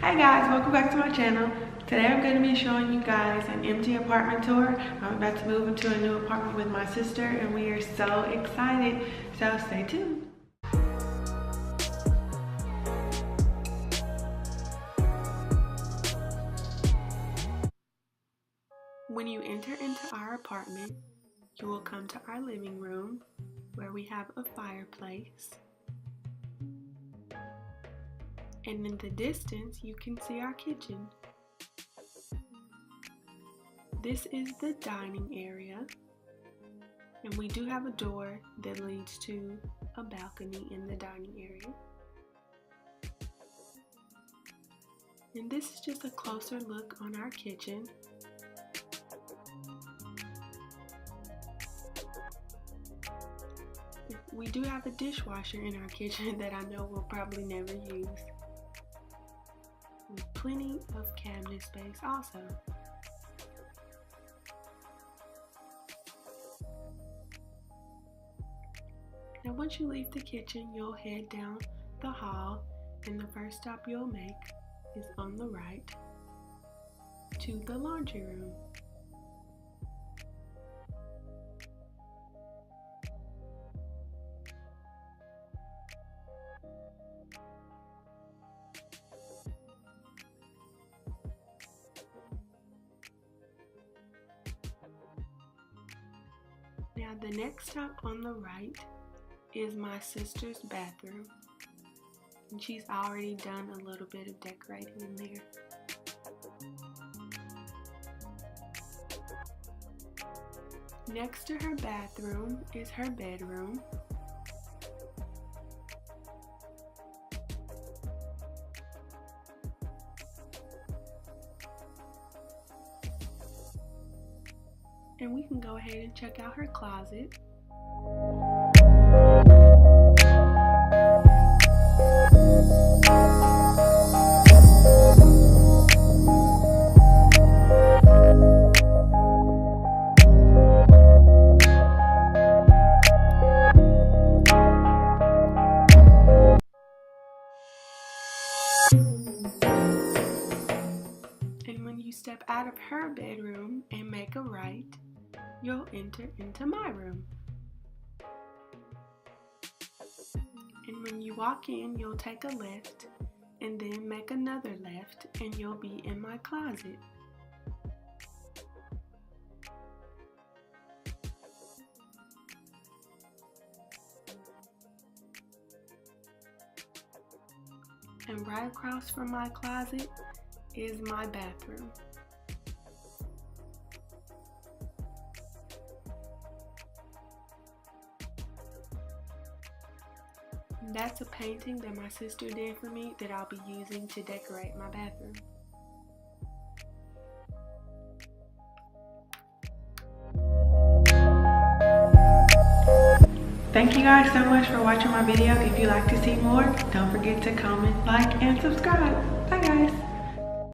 Hi guys, welcome back to my channel. Today I'm going to be showing you guys an empty apartment tour. I'm about to move into a new apartment with my sister and we are so excited, so stay tuned. When you enter into our apartment, you will come to our living room where we have a fireplace. And in the distance, you can see our kitchen. This is the dining area, and we do have a door that leads to a balcony in the dining area. And this is just a closer look on our kitchen. We do have a dishwasher in our kitchen that I know we'll probably never use. With plenty of cabinet space also. Now once you leave the kitchen, you'll head down the hall, and the first stop you'll make is on the right to the laundry room. Now the next stop on the right is my sister's bathroom, and she's already done a little bit of decorating in there. Next to her bathroom is her bedroom. And we can go ahead and check out her closet. And when you step out of her bedroom and make a right, you'll enter into my room. And when you walk in, you'll take a left and then make another left and you'll be in my closet. And right across from my closet is my bathroom. That's a painting that my sister did for me that I'll be using to decorate my bathroom. Thank you guys so much for watching my video. If you'd like to see more, don't forget to comment, like, and subscribe. Bye guys.